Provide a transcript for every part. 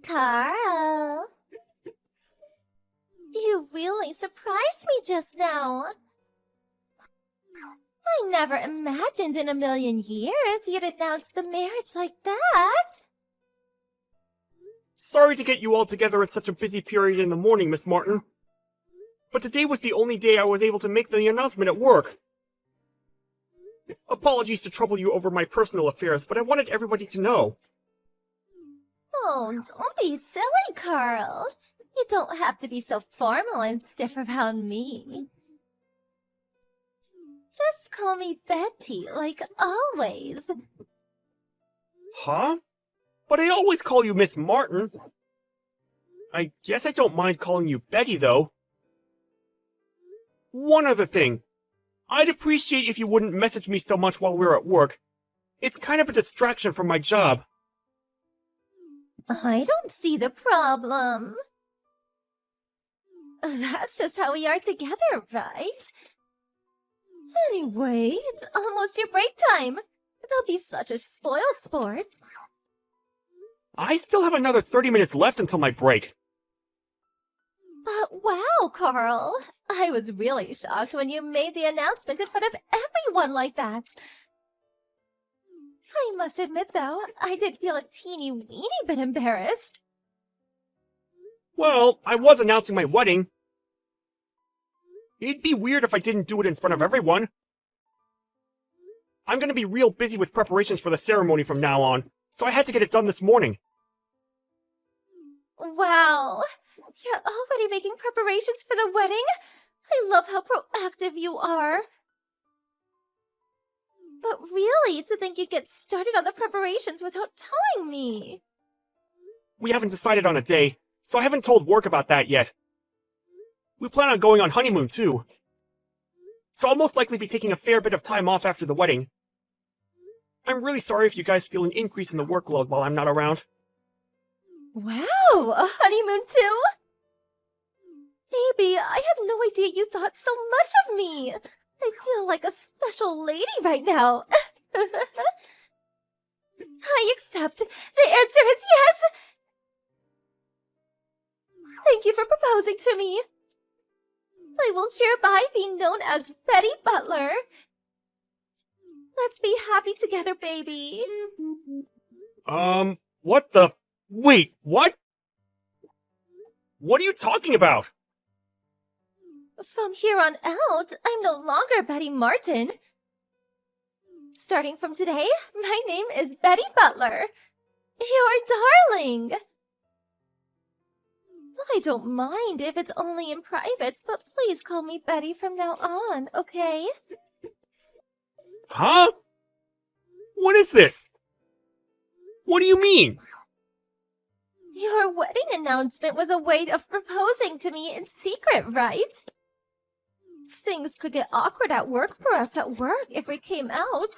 Carl, you really surprised me just now. I never imagined in a million years you'd announce the marriage like that. Sorry to get you all together at such a busy period in the morning, Miss Martin. But today was the only day I was able to make the announcement at work. Apologies to trouble you over my personal affairs, but I wanted everybody to know. Oh, don't be silly, Carl. You don't have to be so formal and stiff around me. Just call me Betty, like always. Huh? But I always call you Miss Martin. I guess I don't mind calling you Betty, though. One other thing. I'd appreciate if you wouldn't message me so much while we're at work. It's kind of a distraction from my job. I don't see the problem. That's just how we are together, right? Anyway, it's almost your break time. Don't be such a spoil sport. I still have another 30 minutes left until my break. But wow, Carl. I was really shocked when you made the announcement in front of everyone like that. I must admit, though, I did feel a teeny-weeny bit embarrassed. Well, I was announcing my wedding. It'd be weird if I didn't do it in front of everyone. I'm gonna be real busy with preparations for the ceremony from now on, so I had to get it done this morning. Wow, you're already making preparations for the wedding? I love how proactive you are. But really, to think you'd get started on the preparations without telling me. We haven't decided on a day, so I haven't told work about that yet. We plan on going on honeymoon, too. So I'll most likely be taking a fair bit of time off after the wedding. I'm really sorry if you guys feel an increase in the workload while I'm not around. Wow, a honeymoon too? Baby, I had no idea you thought so much of me. I feel like a special lady right now. I accept. The answer is yes. Thank you for proposing to me. I will hereby be known as Betty Butler. Let's be happy together, baby. What the... Wait, what? What are you talking about? From here on out, I'm no longer Betty Martin. Starting from today, my name is Betty Butler. Your darling. I don't mind if it's only in private, but please call me Betty from now on, okay? Huh? What is this? What do you mean? Your wedding announcement was a way of proposing to me in secret, right? Things could get awkward at work for us at work if we came out.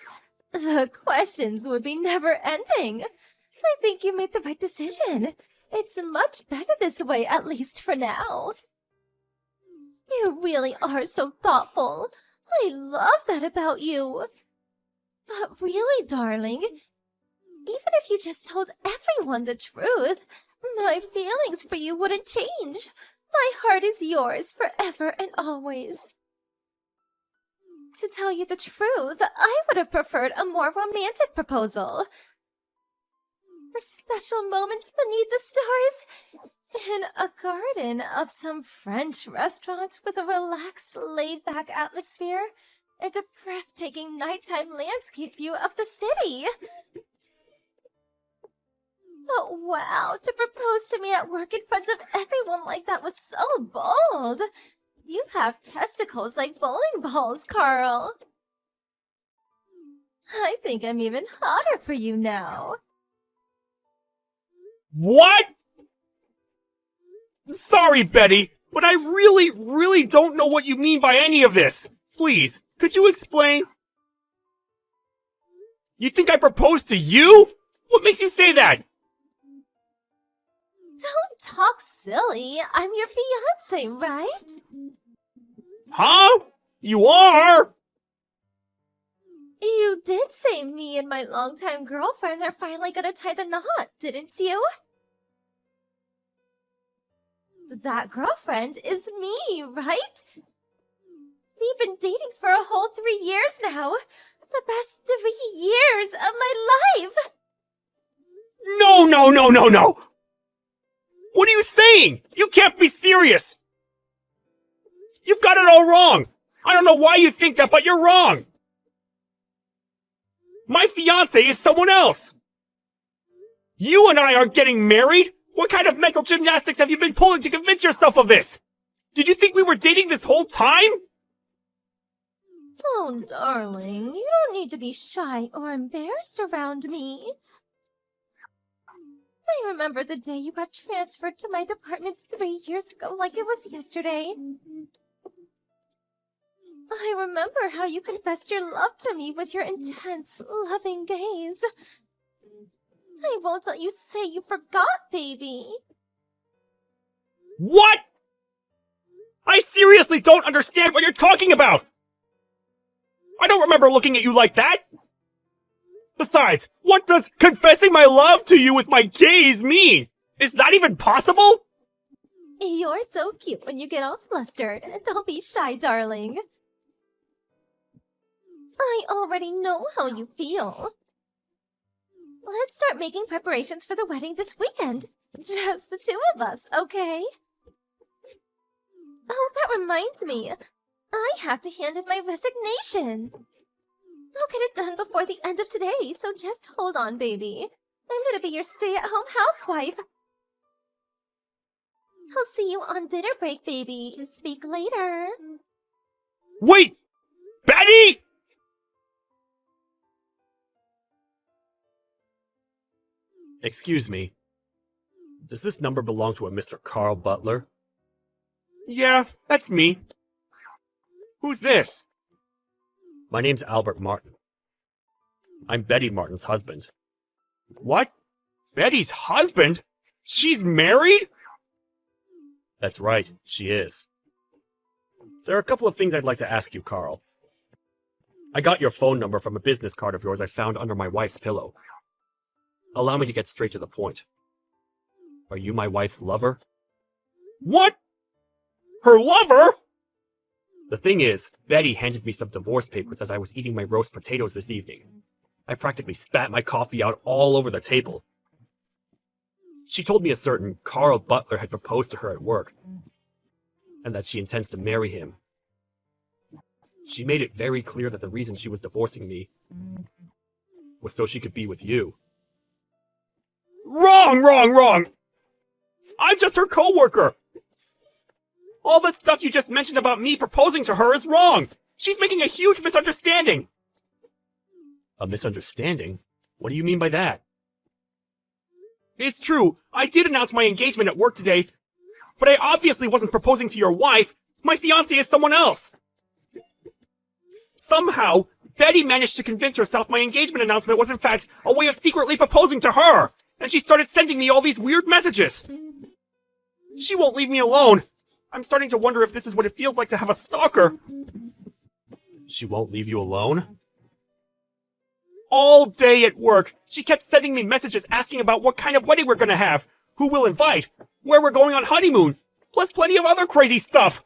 The questions would be never-ending. I think you made the right decision. It's much better this way, at least for now. You really are so thoughtful. I love that about you. But really, darling, even if you just told everyone the truth, my feelings for you wouldn't change. My heart is yours forever and always. To tell you the truth, I would have preferred a more romantic proposal. A special moment beneath the stars, in a garden of some French restaurant with a relaxed, laid-back atmosphere, and a breathtaking nighttime landscape view of the city. But wow, to propose to me at work in front of everyone like that was so bold. You have testicles like bowling balls, Carl. I think I'm even hotter for you now. What? Sorry, Betty, but I really don't know what you mean by any of this. Please, could you explain? You think I proposed to you? What makes you say that? Don't talk silly. I'm your fiancé, right? Huh? You are? You did say me and my longtime girlfriends are finally gonna tie the knot, didn't you? That girlfriend is me, right? We've been dating for a whole 3 years now. The best 3 years of my life! No, no, no, no, no! What are you saying? You can't be serious! You've got it all wrong! I don't know why you think that, but you're wrong! My fiancé is someone else! You and I aren't getting married? What kind of mental gymnastics have you been pulling to convince yourself of this? Did you think we were dating this whole time? Oh, darling, you don't need to be shy or embarrassed around me. I remember the day you got transferred to my department 3 years ago like it was yesterday. I remember how you confessed your love to me with your intense, loving gaze. I won't let you say you forgot, baby. What? I seriously don't understand what you're talking about! I don't remember looking at you like that! Besides, what does confessing my love to you with my gaze mean? Is that even possible? You're so cute when you get all flustered. Don't be shy, darling. I already know how you feel. Let's start making preparations for the wedding this weekend. Just the two of us, okay? Oh, that reminds me. I have to hand in my resignation. I'll get it done before the end of today, so just hold on, baby. I'm gonna be your stay-at-home housewife. I'll see you on dinner break, baby. Speak later. Wait! Betty! Excuse me. Does this number belong to a Mr. Carl Butler? Yeah, that's me. Who's this? My name's Albert Martin. I'm Betty Martin's husband. What? Betty's husband? She's married? That's right, she is. There are a couple of things I'd like to ask you, Carl. I got your phone number from a business card of yours I found under my wife's pillow. Allow me to get straight to the point. Are you my wife's lover? What? Her lover? The thing is, Betty handed me some divorce papers as I was eating my roast potatoes this evening. I practically spat my coffee out all over the table. She told me a certain Carl Butler had proposed to her at work, and that she intends to marry him. She made it very clear that the reason she was divorcing me was so she could be with you. Wrong, wrong, wrong! I'm just her co-worker! All that stuff you just mentioned about me proposing to her is wrong! She's making a huge misunderstanding! A misunderstanding? What do you mean by that? It's true, I did announce my engagement at work today, but I obviously wasn't proposing to your wife. My fiancé is someone else! Somehow, Betty managed to convince herself my engagement announcement was in fact a way of secretly proposing to her, and she started sending me all these weird messages. She won't leave me alone. I'm starting to wonder if this is what it feels like to have a stalker. She won't leave you alone? All day at work, she kept sending me messages asking about what kind of wedding we're gonna have, who we'll invite, where we're going on honeymoon, plus plenty of other crazy stuff.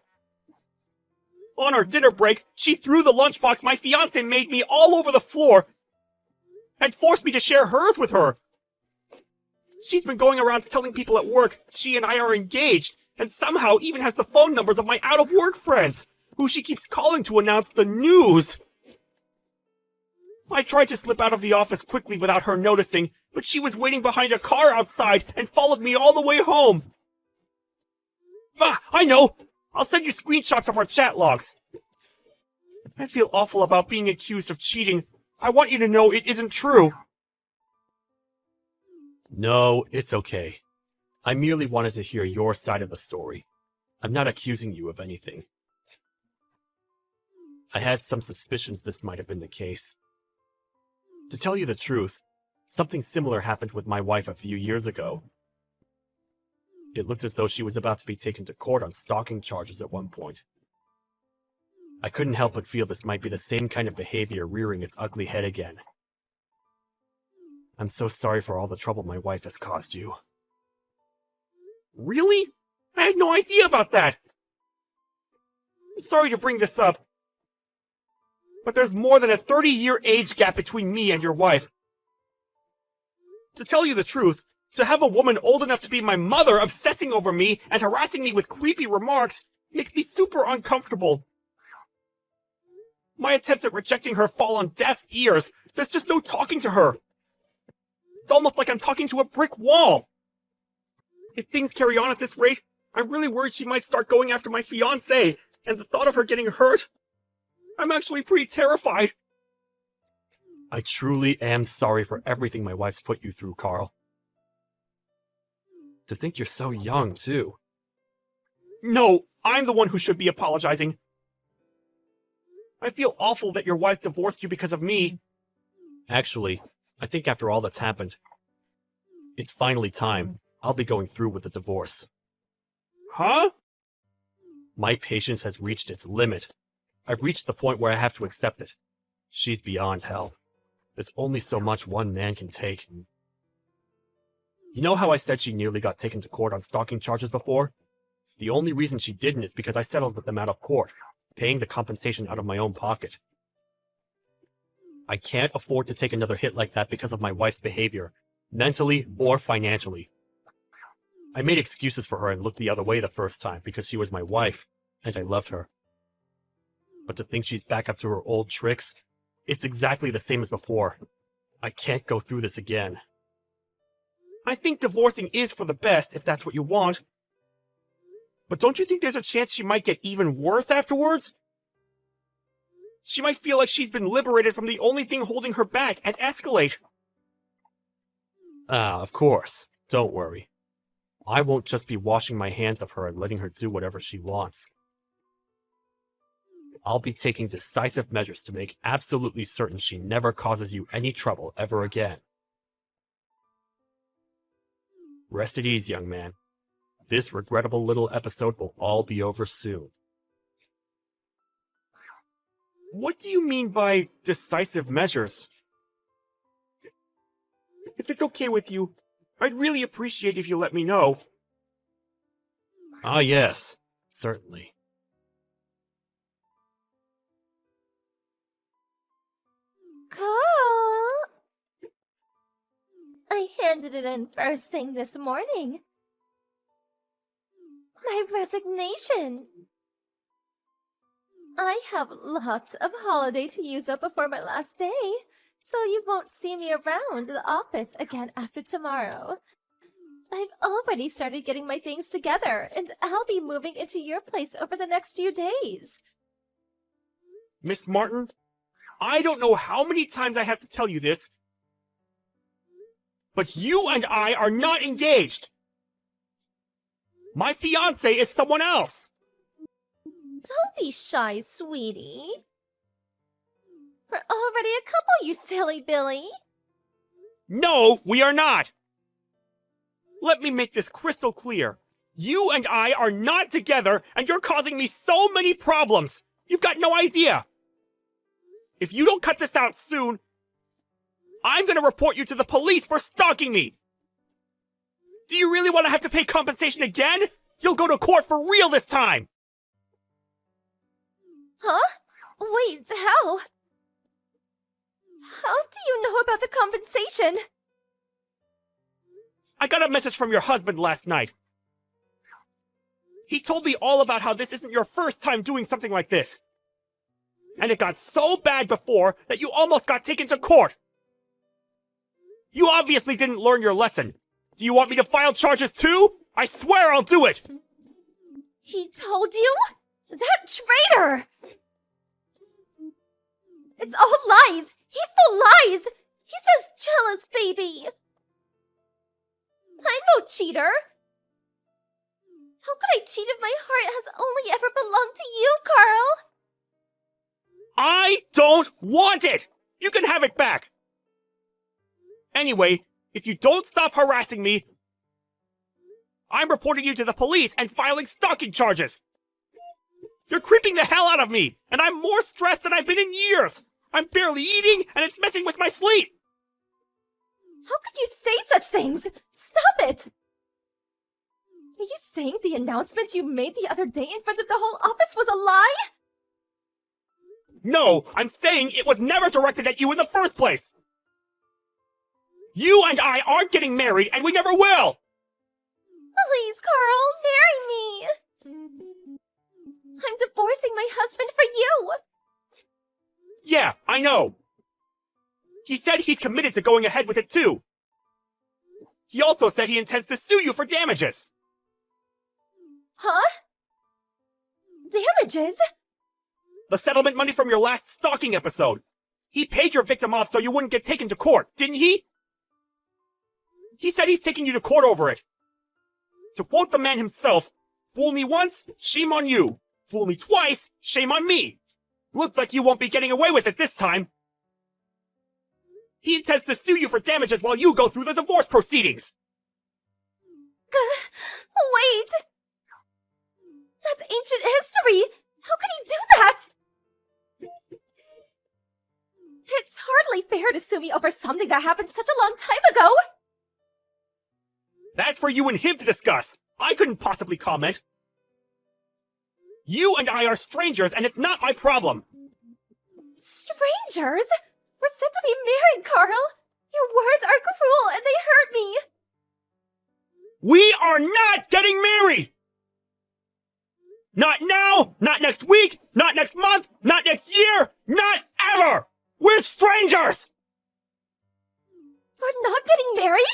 On our dinner break, she threw the lunchbox my fiancé made me all over the floor and forced me to share hers with her. She's been going around telling people at work she and I are engaged, and somehow even has the phone numbers of my out-of-work friends, who she keeps calling to announce the news. I tried to slip out of the office quickly without her noticing, but she was waiting behind a car outside and followed me all the way home. Ah, I know! I'll send you screenshots of our chat logs. I feel awful about being accused of cheating. I want you to know it isn't true. No, it's okay. I merely wanted to hear your side of the story. I'm not accusing you of anything. I had some suspicions this might have been the case. To tell you the truth, something similar happened with my wife a few years ago. It looked as though she was about to be taken to court on stalking charges at one point. I couldn't help but feel this might be the same kind of behavior rearing its ugly head again. I'm so sorry for all the trouble my wife has caused you. Really? I had no idea about that! I'm sorry to bring this up, but there's more than a 30-year age gap between me and your wife. To tell you the truth, to have a woman old enough to be my mother obsessing over me and harassing me with creepy remarks makes me super uncomfortable. My attempts at rejecting her fall on deaf ears. There's just no talking to her. It's almost like I'm talking to a brick wall. If things carry on at this rate, I'm really worried she might start going after my fiancé, and the thought of her getting hurt, I'm actually pretty terrified. I truly am sorry for everything my wife's put you through, Carl. To think you're so young, too. No, I'm the one who should be apologizing. I feel awful that your wife divorced you because of me. Actually, I think after all that's happened, it's finally time. I'll be going through with the divorce. Huh? My patience has reached its limit. I've reached the point where I have to accept it. She's beyond help. There's only so much one man can take. You know how I said she nearly got taken to court on stalking charges before? The only reason she didn't is because I settled with them out of court, paying the compensation out of my own pocket. I can't afford to take another hit like that because of my wife's behavior, mentally or financially. I made excuses for her and looked the other way the first time because she was my wife, and I loved her. But to think she's back up to her old tricks, it's exactly the same as before. I can't go through this again. I think divorcing is for the best, if that's what you want. But don't you think there's a chance she might get even worse afterwards? She might feel like she's been liberated from the only thing holding her back and escalate. Of course. Don't worry. I won't just be washing my hands of her and letting her do whatever she wants. I'll be taking decisive measures to make absolutely certain she never causes you any trouble ever again. Rest at ease, young man. This regrettable little episode will all be over soon. What do you mean by decisive measures? If it's okay with you, I'd really appreciate if you let me know. Ah, yes, certainly. Carl! I handed it in first thing this morning. My resignation. I have lots of holiday to use up before my last day, so you won't see me around the office again after tomorrow. I've already started getting my things together, and I'll be moving into your place over the next few days. Miss Martin, I don't know how many times I have to tell you this, but you and I are not engaged. My fiancé is someone else. Don't be shy, sweetie. We're already a couple, you silly Billy. No, we are not. Let me make this crystal clear. You and I are not together, and you're causing me so many problems. You've got no idea. If you don't cut this out soon, I'm going to report you to the police for stalking me. Do you really want to have to pay compensation again? You'll go to court for real this time. Huh? Wait, how? How do you know about the compensation? I got a message from your husband last night. He told me all about how this isn't your first time doing something like this. And it got so bad before that you almost got taken to court. You obviously didn't learn your lesson. Do you want me to file charges too? I swear I'll do it! He told you? That traitor! It's all lies! Hateful lies! He's just jealous, baby! I'm no cheater! How could I cheat if my heart has only ever belonged to you, Carl? I don't want it! You can have it back! Anyway, if you don't stop harassing me, I'm reporting you to the police and filing stalking charges! You're creeping the hell out of me, and I'm more stressed than I've been in years! I'm barely eating, and it's messing with my sleep! How could you say such things? Stop it! Are you saying the announcement you made the other day in front of the whole office was a lie? No, I'm saying it was never directed at you in the first place! You and I aren't getting married, and we never will! Please, Carl, marry me! I'm divorcing my husband for you! Yeah, I know. He said he's committed to going ahead with it too. He also said he intends to sue you for damages. Huh? Damages? The settlement money from your last stalking episode. He paid your victim off so you wouldn't get taken to court, didn't he? He said he's taking you to court over it. To quote the man himself, "Fool me once, shame on you. Fool me twice, shame on me. Looks like you won't be getting away with it this time." He intends to sue you for damages while you go through the divorce proceedings. Wait! That's ancient history! How could he do that? It's hardly fair to sue me over something that happened such a long time ago! That's for you and him to discuss. I couldn't possibly comment. You and I are strangers, and it's not my problem. Strangers? We're set to be married, Carl! Your words are cruel and they hurt me! We are not getting married! Not now, not next week, not next month, not next year, not ever! We're strangers! We're not getting married?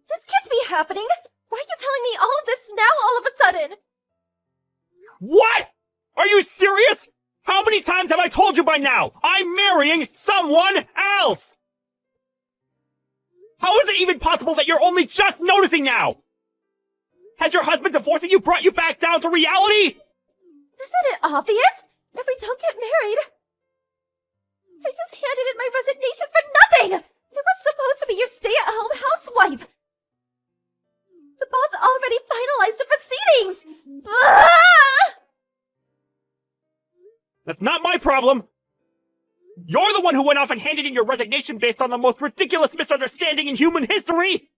This can't be happening! Why are you telling me all of this now all of a sudden? What? Are you serious? How many times have I told you by now? I'm marrying someone else! How is it even possible that you're only just noticing now? Has your husband divorcing you brought you back down to reality? Isn't it obvious? If we don't get married... I just handed in my resignation for nothing! It was supposed to be your stay-at-home housewife! The boss already finalized the proceedings! Ah! That's not my problem! You're the one who went off and handed in your resignation based on the most ridiculous misunderstanding in human history!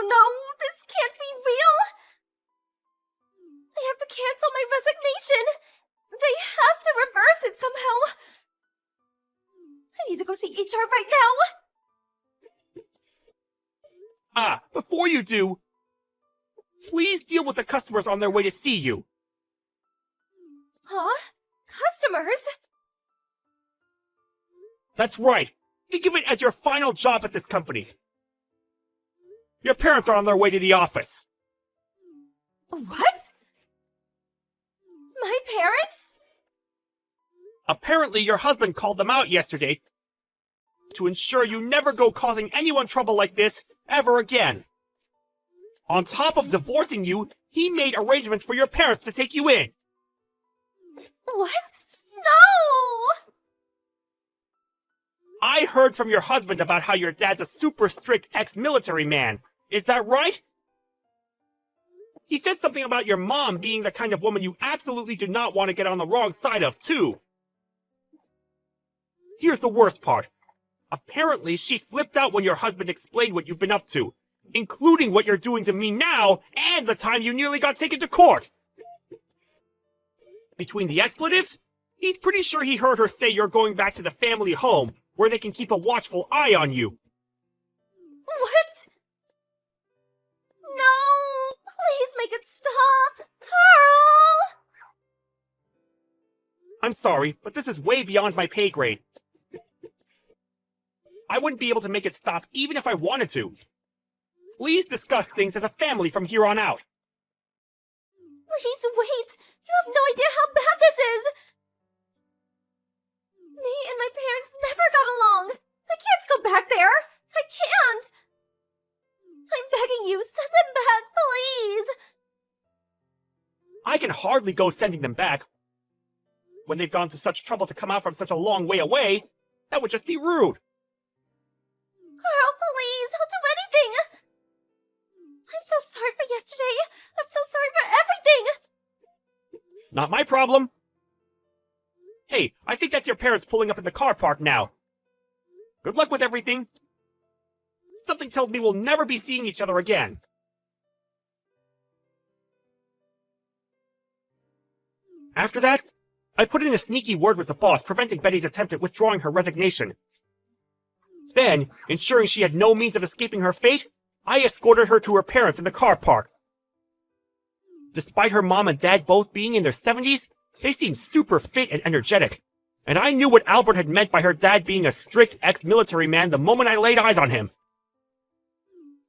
No, this can't be real! I have to cancel my resignation! They have to reverse it somehow! I need to go see HR right now! Before you do, please deal with the customers on their way to see you. Huh? Customers? That's right. Think of it as your final job at this company. Your parents are on their way to the office. What? My parents? Apparently, your husband called them out yesterday to ensure you never go causing anyone trouble like this ever again. On top of divorcing you, he made arrangements for your parents to take you in. What? No! I heard from your husband about how your dad's a super strict ex-military man. Is that right? He said something about your mom being the kind of woman you absolutely do not want to get on the wrong side of, too. Here's the worst part. Apparently, she flipped out when your husband explained what you've been up to, including what you're doing to me now and the time you nearly got taken to court. Between the expletives, he's pretty sure he heard her say you're going back to the family home, where they can keep a watchful eye on you. What? No! Please make it stop! Carl! I'm sorry, but this is way beyond my pay grade. I wouldn't be able to make it stop even if I wanted to. Please discuss things as a family from here on out. Please wait! You have no idea how bad this is! Me and my parents never got along! I can't go back there! I can't! I'm begging you, send them back, please! I can hardly go sending them back. When they've gone to such trouble to come out from such a long way away, that would just be rude. Carl, please, I'll do anything! I'm so sorry for yesterday! I'm so sorry for everything! Not my problem. Hey, I think that's your parents pulling up in the car park now. Good luck with everything. Something tells me we'll never be seeing each other again. After that, I put in a sneaky word with the boss, preventing Betty's attempt at withdrawing her resignation. Then, ensuring she had no means of escaping her fate, I escorted her to her parents in the car park. Despite her mom and dad both being in their 70s, they seemed super fit and energetic, and I knew what Albert had meant by her dad being a strict ex-military man the moment I laid eyes on him.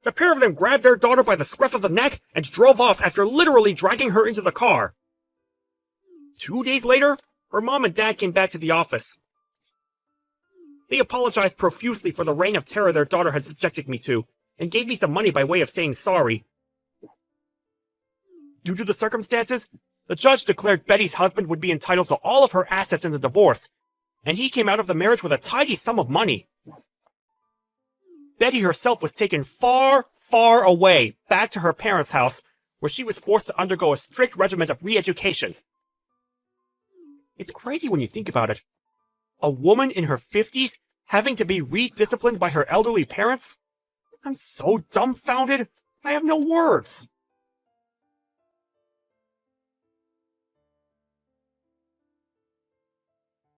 The pair of them grabbed their daughter by the scruff of the neck and drove off after literally dragging her into the car. 2 days later, her mom and dad came back to the office. They apologized profusely for the reign of terror their daughter had subjected me to, and gave me some money by way of saying sorry. Due to the circumstances, the judge declared Betty's husband would be entitled to all of her assets in the divorce, and he came out of the marriage with a tidy sum of money. Betty herself was taken far, far away, back to her parents' house, where she was forced to undergo a strict regimen of re-education. It's crazy when you think about it. A woman in her 50s having to be re-disciplined by her elderly parents? I'm so dumbfounded, I have no words.